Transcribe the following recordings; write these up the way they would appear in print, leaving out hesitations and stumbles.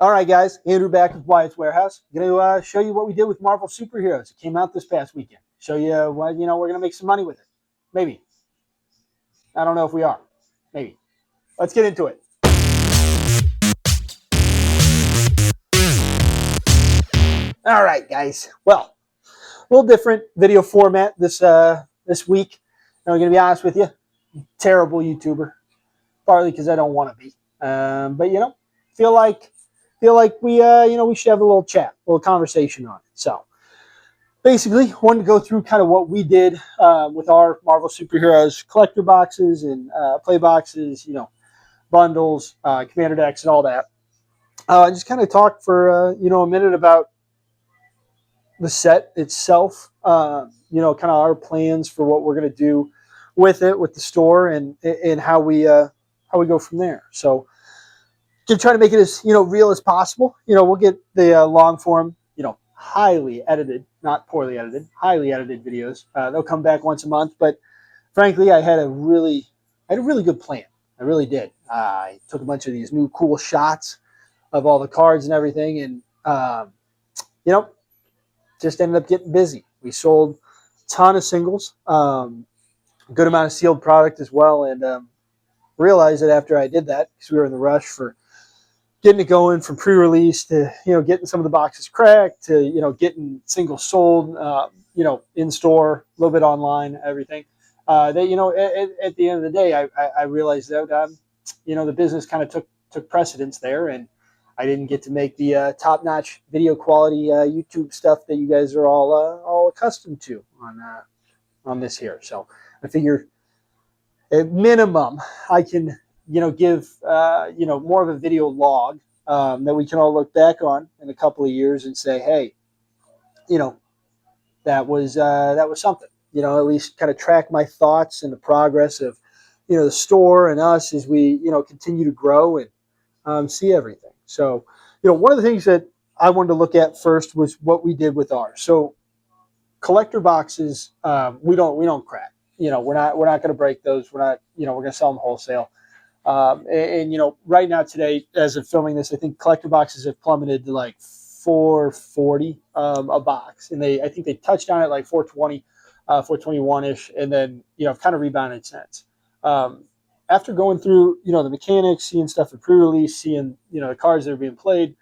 All right, guys. Andrew back with Wyatts Warehouse. I'm going to show you what we did with Marvel Superheroes. It came out this past weekend. Show you what, we're going to make some money with it. Maybe. I don't know if we are. Maybe. Let's get into it. All right, guys. Well, a little different video format this week. I'm going to be honest with you. Terrible YouTuber. Partly because I don't want to be. But, feel like we we should have a little chat, a little conversation on it. So basically, wanted to go through kind of what we did with our Marvel Superheroes collector boxes and play boxes, bundles, commander decks, and all that. Just kind of talk for a minute about the set itself. Kind of our plans for what we're going to do with it, with the store, and how we go from there. So, to try to make it as real as possible. We'll get the long form, highly edited, not poorly edited, highly edited videos. They'll come back once a month, but frankly, I had a really good plan. I really did. I took a bunch of these new cool shots of all the cards and everything, and just ended up getting busy. We sold a ton of singles, a good amount of sealed product as well, and realized that after I did that, because we were in the rush for getting it going from pre-release to getting some of the boxes cracked to getting singles sold, in store, a little bit online, everything. That at the end of the day, I realized that the business kind of took precedence there, and I didn't get to make the top-notch video quality YouTube stuff that you guys are all accustomed to on this here. So I figure at minimum I can give more of a video log that we can all look back on in a couple of years and say, hey, that was something. At least kind of track my thoughts and the progress of the store and us as we continue to grow and see everything. So one of the things that I wanted to look at first was what we did with ours. So collector boxes, we don't crack. We're not going to break those. We're not we're going to sell them wholesale. Right now today, as of filming this, I think collector boxes have plummeted to like $440 a box, and I think they touched down at like $420, $421-ish, and then have kind of rebounded since. After going through the mechanics, seeing stuff in pre-release, seeing the cards that are being played,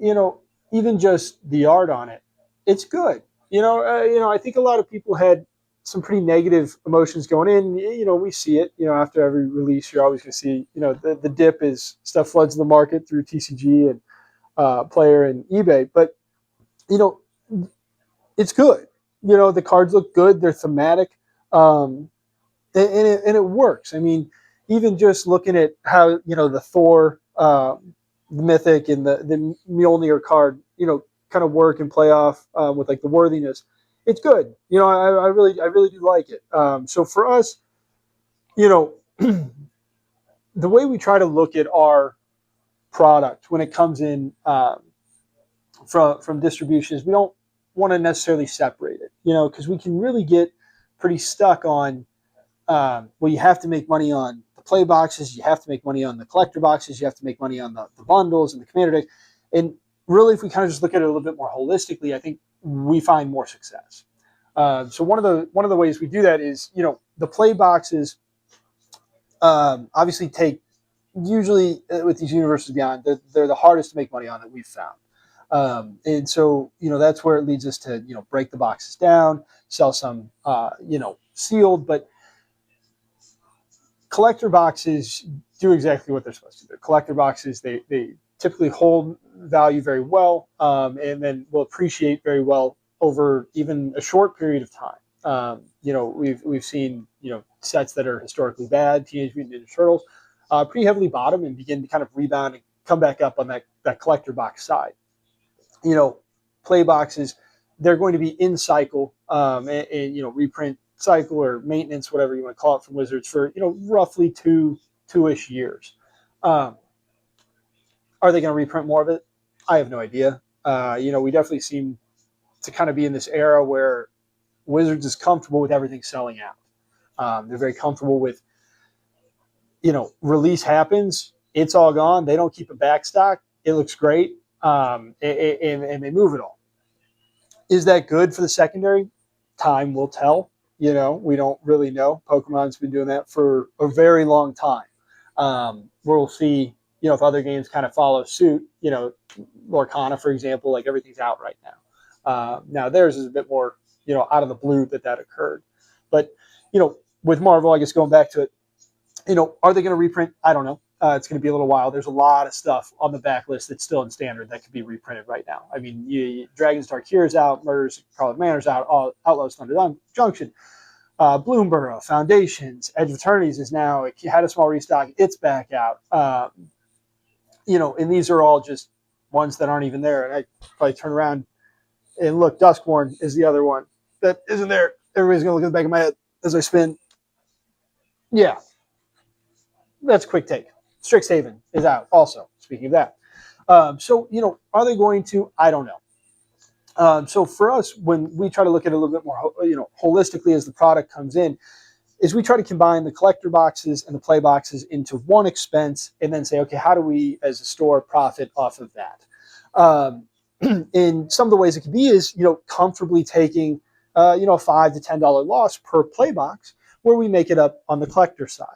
even just the art on it, it's good. I think a lot of people had some pretty negative emotions going in. We see it. After every release, you're always going to see. The dip is stuff floods the market through TCG and Player and eBay. But it's good. The cards look good. They're thematic, and it works. I mean, even just looking at how the Thor, the Mythic, and the Mjolnir card, kind of work and play off with like the worthiness. It's good. I really do like it. So for us, the way we try to look at our product when it comes in from distribution is we don't want to necessarily separate it, because we can really get pretty stuck on, you have to make money on the play boxes, you have to make money on the collector boxes, you have to make money on the bundles and the commander deck. And really, if we kind of just look at it a little bit more holistically, I think we find more success. So one of the ways we do that is, the play boxes obviously take, usually with these Universes Beyond, they're the hardest to make money on that we've found. And so, that's where it leads us to, break the boxes down, sell some, sealed, but collector boxes do exactly what they're supposed to do. Collector boxes, they typically hold value very well, and then will appreciate very well over even a short period of time. We've seen sets that are historically bad, Teenage Mutant Ninja Turtles, pretty heavily bottom and begin to kind of rebound and come back up on that collector box side. Play boxes, they're going to be in cycle, and reprint cycle or maintenance, whatever you want to call it, from Wizards for roughly two-ish years. Are they going to reprint more of it? I have no idea. We definitely seem to kind of be in this era where Wizards is comfortable with everything selling out. They're very comfortable with, release happens, it's all gone. They don't keep a back stock. it looks great, and they move it all. Is that good for the secondary? Time will tell. We don't really know. Pokemon's been doing that for a very long time. We'll see, if other games kind of follow suit. Lorcana, for example, like everything's out right now. Now theirs is a bit more, out of the blue that occurred. But, with Marvel, I guess going back to it, are they going to reprint? I don't know. It's going to be a little while. There's a lot of stuff on the backlist that's still in standard that could be reprinted right now. I mean, Dragon's Dark Here's out, Murder's Scarlet Manor's out, Outlaws Thunder Junction, Bloomborough, Foundations, Edge of Eternities is now, it had a small restock, it's back out. And these are all just ones that aren't even there. And I probably turn around and look, Duskborn is the other one that isn't there. Everybody's going to look at the back of my head as I spin. Yeah, that's a quick take. Strixhaven is out also, speaking of that. So, are they going to? I don't know. So for us, when we try to look at it a little bit more, holistically as the product comes in, is we try to combine the collector boxes and the play boxes into one expense and then say, okay, how do we as a store profit off of that? And some of the ways it could be is, comfortably taking, a $5 to $10 loss per play box where we make it up on the collector side.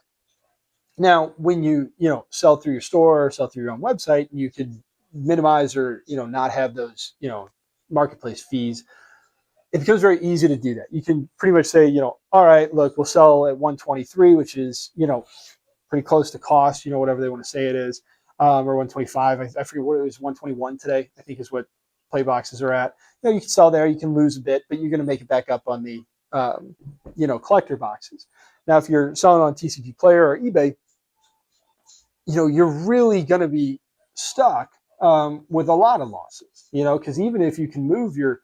Now, when you sell through your store or sell through your own website, you could minimize or not have those marketplace fees. It becomes very easy to do that. You can pretty much say, all right, look, we'll sell at 123, which is pretty close to cost, whatever they want to say it is, or 125. I forget what it was, 121 today, I think is what play boxes are at. You can sell there, you can lose a bit, but you're going to make it back up on the collector boxes. Now, if you're selling on TCG Player or eBay, you're really going to be stuck with a lot of losses, because even if you can move your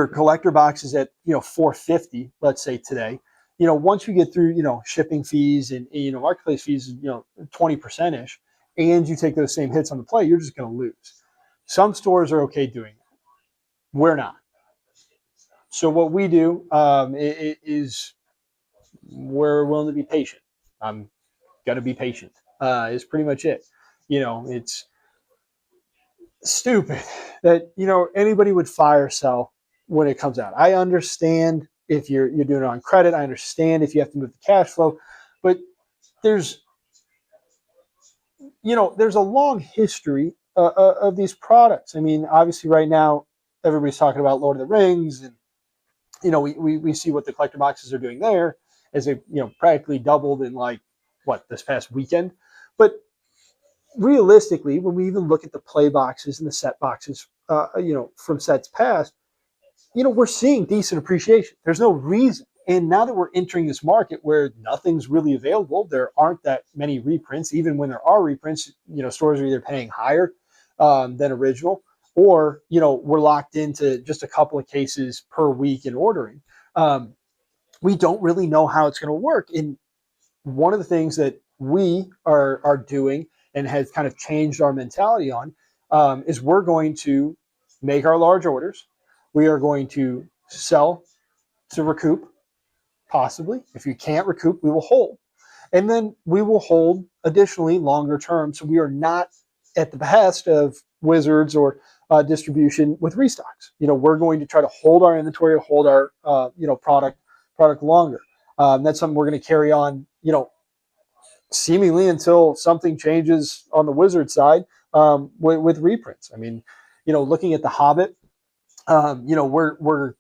collector boxes at, 450, let's say today, once you get through, shipping fees and, marketplace fees, 20% ish, and you take those same hits on the play, you're just going to lose. Some stores are okay doing that. We're not. So what we do is we're willing to be patient. I'm going to be patient. Is pretty much it. It's stupid that anybody would fire sell when it comes out. I understand if you're doing it on credit. I understand if you have to move the cash flow, but there's a long history of these products. I mean, obviously, right now everybody's talking about Lord of the Rings, and we see what the collector boxes are doing there, as they practically doubled in this past weekend, but realistically, when we even look at the play boxes and the set boxes, from sets past, we're seeing decent appreciation. There's no reason. And now that we're entering this market where nothing's really available, there aren't that many reprints. Even when there are reprints, stores are either paying higher than original, or, we're locked into just a couple of cases per week in ordering. We don't really know how it's going to work. And one of the things that we are doing and has kind of changed our mentality on is we're going to make our large orders. We are going to sell to recoup, possibly. If you can't recoup, we will hold. And then we will hold additionally longer term. So we are not at the behest of Wizards or distribution with restocks. We're going to try to hold our inventory, hold our product longer. That's something we're going to carry on, seemingly until something changes on the Wizard side with reprints. I mean, looking at the Hobbit, we're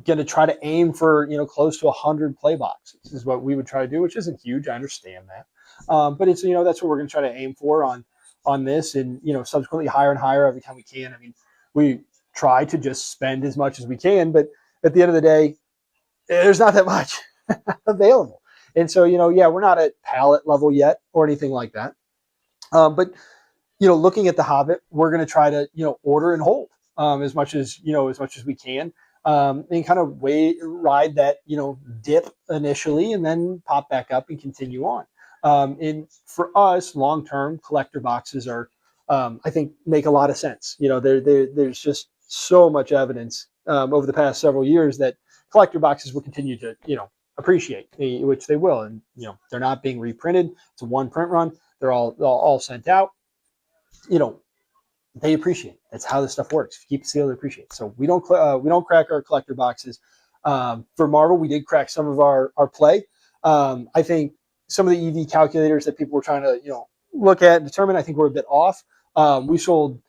going to try to aim for close to 100 play boxes is what we would try to do, which isn't huge. I understand that, but it's that's what we're going to try to aim for on this, and subsequently higher and higher every time we can. I mean, we try to just spend as much as we can, but at the end of the day, there's not that much available. And so, we're not at pallet level yet or anything like that. But, looking at the Hobbit, we're going to try to, order and hold as much as we can, and kind of ride that, dip initially and then pop back up and continue on. And for us, long-term collector boxes are, I think, make a lot of sense. There's just so much evidence over the past several years that collector boxes will continue to, appreciate, which they will. And they're not being reprinted. It's a one print run. They're all sent out. They appreciate. That's how this stuff works. If you keep it sealed, they appreciate. So we don't crack our collector boxes. For Marvel, we did crack some of our play. I think some of the EV calculators that people were trying to look at and determine, I think we're a bit off. We sold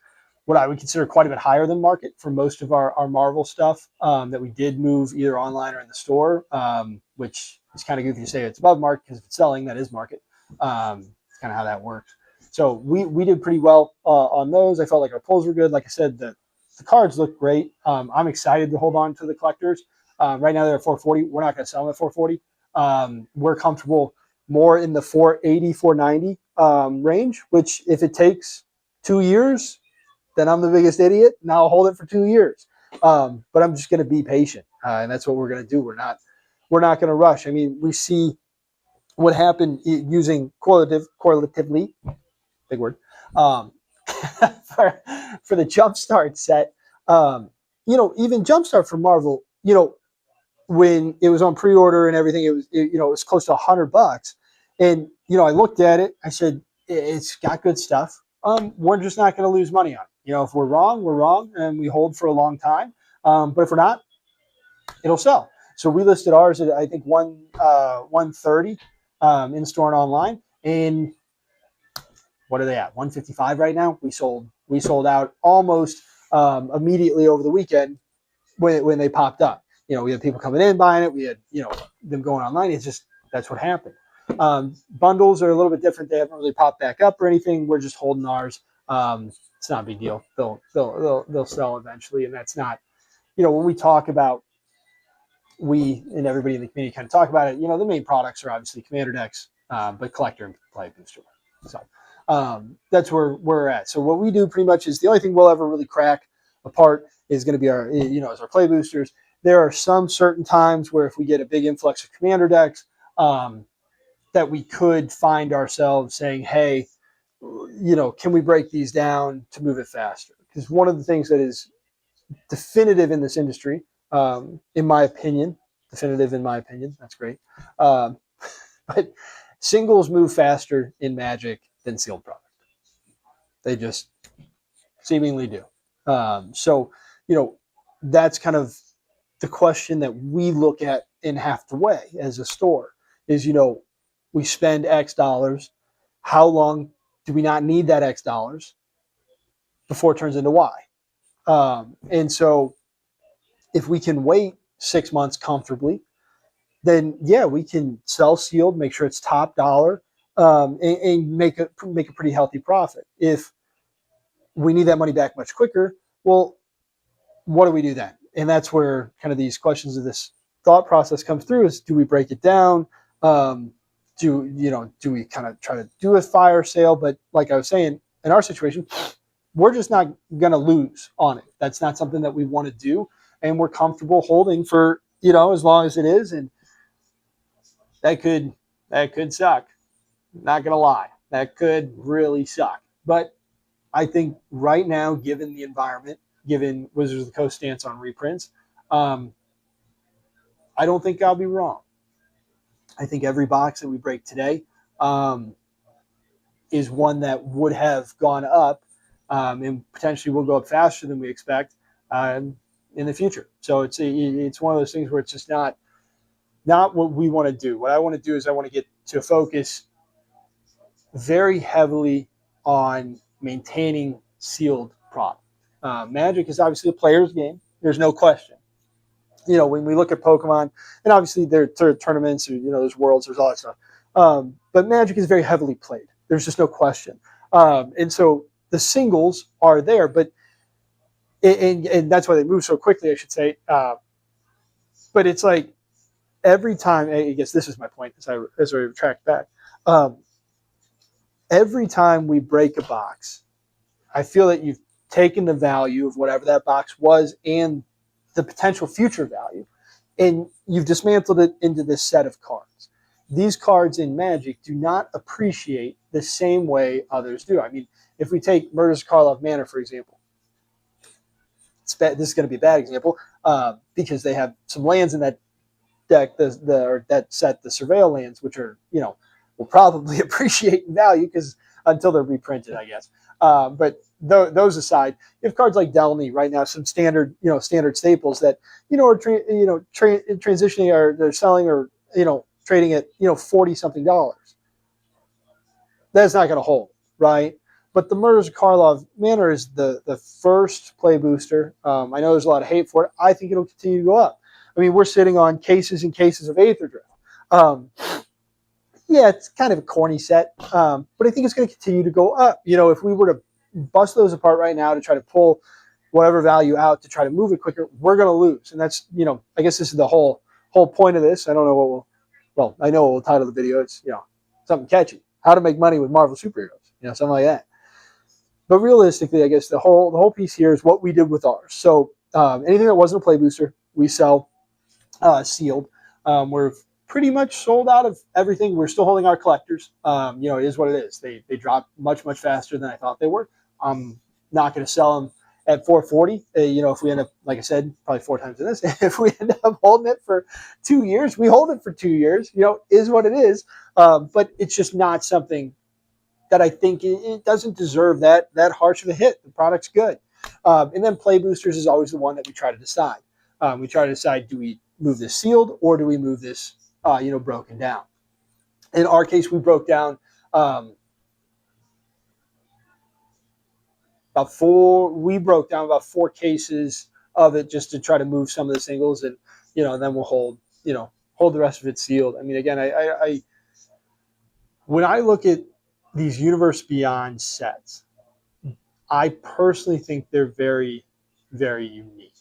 what I would consider quite a bit higher than market for most of our Marvel stuff that we did move either online or in the store, which is kind of goofy to say it's above market because if it's selling, that is market. It's kind of how that works. So we did pretty well on those. I felt like our pulls were good. Like I said, the cards look great. I'm excited to hold on to the collectors. Right now they're at 440. We're not going to sell them at 440. We're comfortable more in the 480, 490 range, which if it takes 2 years, then I'm the biggest idiot, and I'll hold it for 2 years. But I'm just going to be patient, and that's what we're going to do. We're not going to rush. I mean, we see what happened using correlatively, big word, for the Jumpstart set. Even Jumpstart for Marvel, when it was on pre-order and everything, it was close to $100. And I looked at it. I said, it's got good stuff. We're just not going to lose money on it. If we're wrong, and we hold for a long time. But if we're not, it'll sell. So we listed ours at I think 130 in store and online. And what are they at? 155 right now. We sold out almost immediately over the weekend when they popped up. We had people coming in buying it. We had them going online. It's just that's what happened. Bundles are a little bit different. They haven't really popped back up or anything. We're just holding ours. It's not a big deal. They'll sell eventually, and that's not. When we talk about we and everybody in the community kind of talk about it. The main products are obviously Commander decks, but Collector and Play Booster. So that's where we're at. So what we do pretty much is the only thing we'll ever really crack apart is going to be our is our Play Boosters. There are some certain times where if we get a big influx of Commander decks, that we could find ourselves saying, hey, can we break these down to move it faster? Because one of the things that is definitive in this industry, in my opinion, that's great. But singles move faster in Magic than sealed product. They just seemingly do. So, that's kind of the question that we look at and have to weigh as a store is, we spend X dollars. How long do we not need that X dollars before it turns into Y? And so if we can wait 6 months comfortably, then yeah, we can sell sealed, make sure it's top dollar, and make a pretty healthy profit. If we need that money back much quicker, well, what do we do then? And that's where kind of these questions of this thought process comes through: is do we break it down? Do we kind of try to do a fire sale? But like I was saying, in our situation, we're just not going to lose on it. That's not something that we want to do, and we're comfortable holding for as long as it is. And that could suck. Not going to lie, that could really suck. But I think right now, given the environment, given Wizards of the Coast stance on reprints, I don't think I'll be wrong. I think every box that we break today is one that would have gone up and potentially will go up faster than we expect in the future. So it's one of those things where it's just not what we want to do. What I want to do is I want to get to focus very heavily on maintaining sealed product. Magic is obviously a player's game. There's no question. When we look at Pokemon, and obviously there are tournaments, or there's worlds, there's all that stuff. But Magic is very heavily played. There's just no question. And so the singles are there, but and that's why they move so quickly, I should say. But it's like every time, I guess this is my point as I retract back. Every time we break a box, I feel that you've taken the value of whatever that box was and the potential future value, and you've dismantled it into this set of cards. These cards in Magic do not appreciate the same way others do. I mean, if we take Murderous Karlov Manor, for example, this is going to be a bad example because they have some lands in that deck, or that set, the Surveil lands, which are, will probably appreciate in value because until they're reprinted, I guess. But those aside, you have cards like Delny right now, some standard staples that are transitioning, or they're selling, or trading at $40 something. That's not going to hold, right? But the Murders of Karlov Manor is the first play booster. I know there's a lot of hate for it. I think it'll continue to go up. I mean, we're sitting on cases and cases of Aether Drift. Yeah, it's kind of a corny set, but I think it's going to continue to go up. If we were to bust those apart right now to try to pull whatever value out to try to move it quicker, we're going to lose. And that's, I guess this is the whole point of this. I don't know I know what we'll title the video. It's, something catchy. How to make money with Marvel superheroes, something like that. But realistically, I guess the whole piece here is what we did with ours. So anything that wasn't a play booster, we sell sealed. We're pretty much sold out of everything. We're still holding our collectors. It is what it is. They drop much faster than I thought they were. I'm not going to sell them at 440. If we end up, like I said, probably 4 times in this, if we end up holding it for 2 years, we hold it for 2 years. Is what it is. But it's just not something that I think it doesn't deserve that harsh of a hit. The product's good. And then play boosters is always the one that we try to decide. We try to decide, do we move this sealed or do we move this broken down? In our case, we broke down about four cases of it just to try to move some of the singles, and then we'll hold the rest of it sealed. I mean, again, I when I look at these Universe Beyond sets, I personally think they're very, very unique.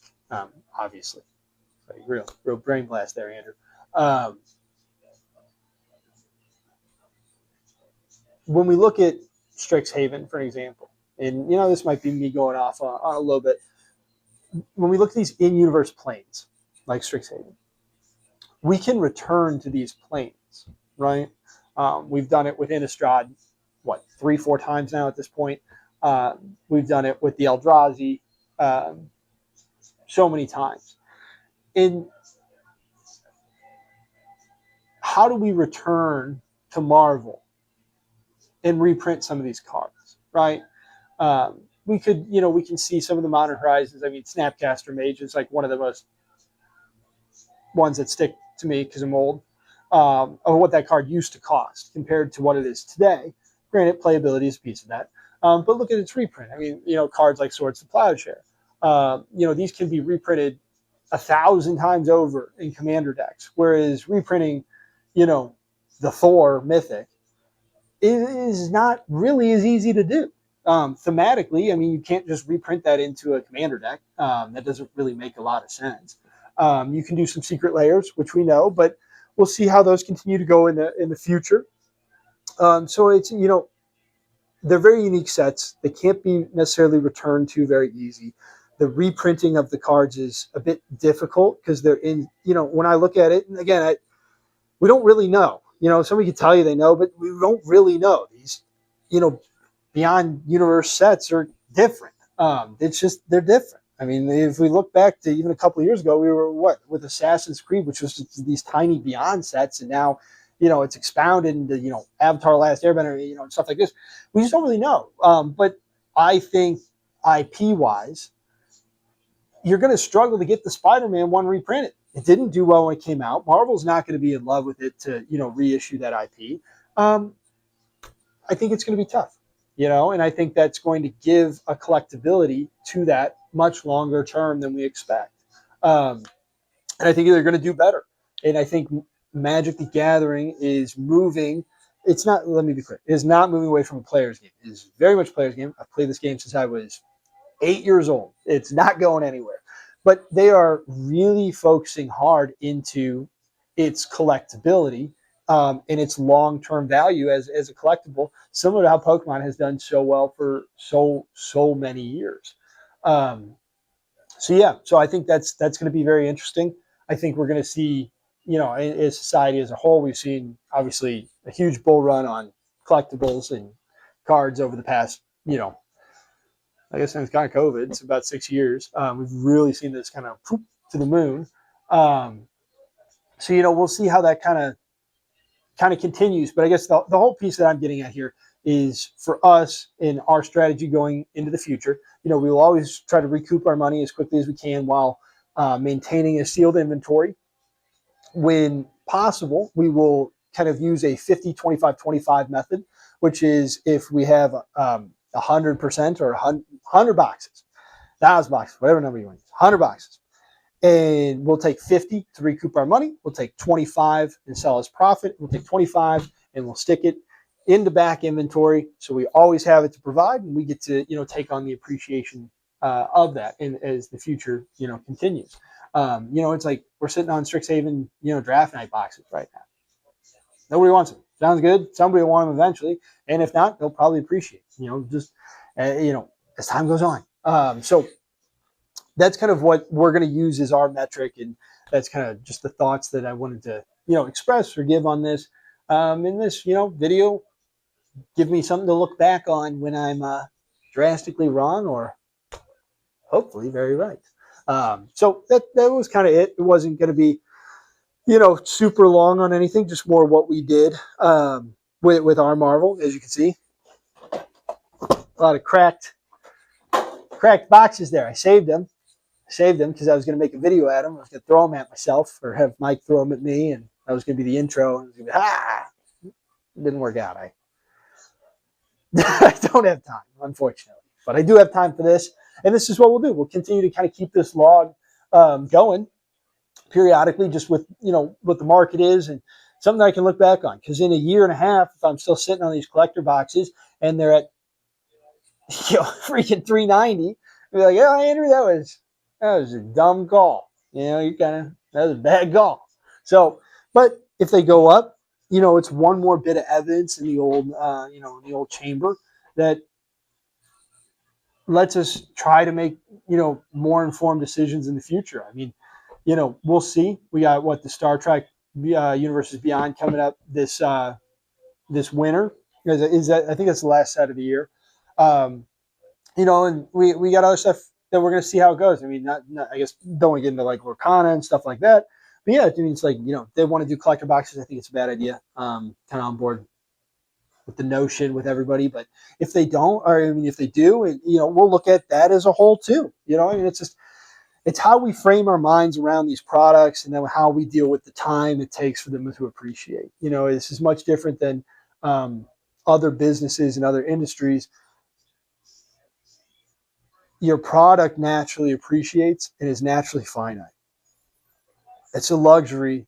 Obviously, real brain blast there, Andrew. When we look at Strixhaven, for example, and this might be me going off on a little bit. When we look at these in-universe planes, like Strixhaven, we can return to these planes, right? We've done it with Innistrad, 3-4 times now at this point. We've done it with the Eldrazi so many times. And how do we return to Marvel and reprint some of these cards, right? We can see some of the Modern Horizons. I mean, Snapcaster Mage is like one of the most ones that stick to me because I'm old, of what that card used to cost compared to what it is today. Granted, playability is a piece of that. But look at its reprint. I mean, cards like Swords to Plowshare. These can be reprinted 1,000 times over in Commander decks, whereas reprinting, the Thor Mythic is not really as easy to do. Thematically, I mean, you can't just reprint that into a Commander deck. That doesn't really make a lot of sense. You can do some secret layers, which we know, but we'll see how those continue to go in the future. So it's they're very unique sets. They can't be necessarily returned to very easy. The reprinting of the cards is a bit difficult because they're in. When I look at it, and again, we don't really know. Somebody can tell you they know, but we don't really know. These, Beyond Universe sets are different. It's just they're different. I mean, if we look back to even a couple of years ago, we were with Assassin's Creed, which was these tiny Beyond sets, and now it's expounded into Avatar: Last Airbender, and stuff like this. We just don't really know. But I think IP wise, you're going to struggle to get the Spider-Man one reprinted. It didn't do well when it came out. Marvel's not going to be in love with it to reissue that IP. I think it's going to be tough. And I think that's going to give a collectability to that much longer term than we expect. And I think they're going to do better. And I think Magic the Gathering is moving. It's not, let me be clear, it is not moving away from a player's game. It is very much a player's game. I've played this game since I was 8 years old. It's not going anywhere. But they are really focusing hard into its collectability and its long-term value as a collectible, similar to how Pokemon has done so well for so many years. So I think that's going to be very interesting. I think we're going to see, as society as a whole, we've seen obviously a huge bull run on collectibles and cards over the past, I guess since kind of COVID, it's about 6 years. We've really seen this kind of poop to the moon. So So, you know, we'll see how that kind of continues. But I guess the whole piece that I'm getting at here is for us in our strategy going into the future. You know, we will always try to recoup our money as quickly as we can while maintaining a sealed inventory. When possible, we will kind of use a 50, 25, 25 method, which is if we have 100% or 100 boxes, 1,000 boxes, whatever number you want to use, 100 boxes. And we'll take 50 to recoup our money. We'll take 25 and sell as profit. We'll take 25 and we'll stick it into back inventory. So we always have it to provide, and we get to, you know, take on the appreciation of that and as the future, you know, continues. You know, it's like we're sitting on Strixhaven, you know, draft night boxes right now. Nobody wants them. Sounds good. Somebody will want them eventually. And if not, they'll probably appreciate, you know, just, you know, as time goes on. So that's kind of what we're going to use as our metric. And that's kind of just the thoughts that I wanted to, you know, express or give on this. In this, you know, video, give me something to look back on when I'm drastically wrong or hopefully very right. So that was kind of it. It wasn't going to be, you know, super long on anything, just more what we did with our Marvel, as you can see. A lot of cracked boxes there. I saved them because I was going to make a video at them. I was going to throw them at myself or have Mike throw them at me, and that was going to be the intro. And it was going to be, it didn't work out. I don't have time, unfortunately, but I do have time for this. And this is what we'll do. We'll continue to kind of keep this log going periodically, just with, you know, what the market is and something that I can look back on. Because in a year and a half, if I'm still sitting on these collector boxes and they're at, you know, freaking 390, I'll be like, yeah, Andrew, that was a dumb call. You know, that was a bad call. So, but if they go up, you know, it's one more bit of evidence in the old, you know, in the old chamber that lets us try to make, you know, more informed decisions in the future. I mean, you know, we'll see. We got the Star Trek Universes Beyond coming up this winter. Is that, I think that's the last set of the year. You know, and we got other stuff that we're going to see how it goes. I mean, not I guess don't want to get into like Lorcana and stuff like that. But yeah, I mean, it's like, you know, they want to do collector boxes. I think it's a bad idea. Kind of on board with the notion with everybody. But if they don't, or I mean, if they do, you know, we'll look at that as a whole too. You know, I mean, it's how we frame our minds around these products and then how we deal with the time it takes for them to appreciate. You know, this is much different than other businesses and other industries. Your product naturally appreciates and is naturally finite. It's a luxury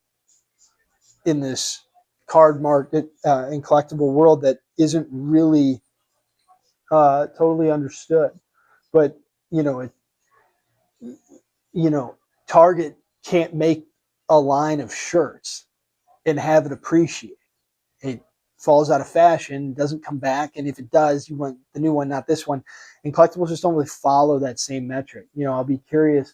in this card market and collectible world that isn't really totally understood. But, you know, Target can't make a line of shirts and have it appreciate. It falls out of fashion, doesn't come back, and if it does, you want the new one, not this one. And collectibles just don't really follow that same metric. You know, I'll be curious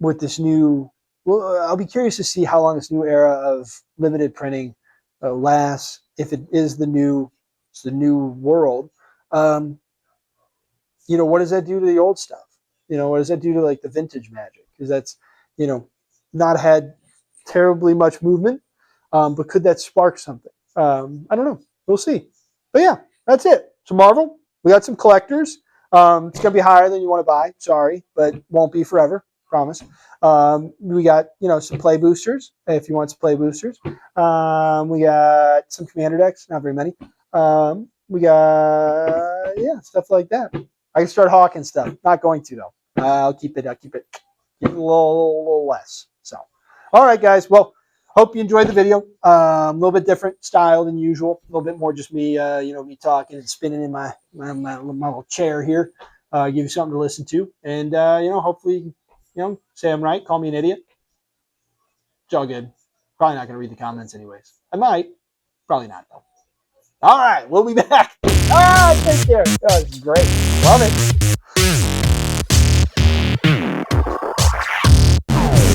with this new. Well, I'll be curious to see how long this new era of limited printing lasts. If it is the new world, you know, what does that do to the old stuff? You know, what does that do to like the vintage magic? Because that's, you know, not had terribly much movement, but could that spark something? I don't know. We'll see. But yeah, that's it. So Marvel, we got some collectors. It's gonna be higher than you want to buy. Sorry, but won't be forever. Promise. We got, you know, some play boosters if you want some play boosters. We got some commander decks, not very many. We got stuff like that. I can start hawking stuff. Not going to though. I'll keep it a little less. So, all right, guys. Well, hope you enjoyed the video. A little bit different style than usual. A little bit more just me, you know, me talking and spinning in my little chair here. Give you something to listen to, and you know, hopefully, you know, say I'm right. Call me an idiot. It's all good. Probably not going to read the comments anyways. I might. Probably not though. All right, we'll be back. Take care. That was great. Love it.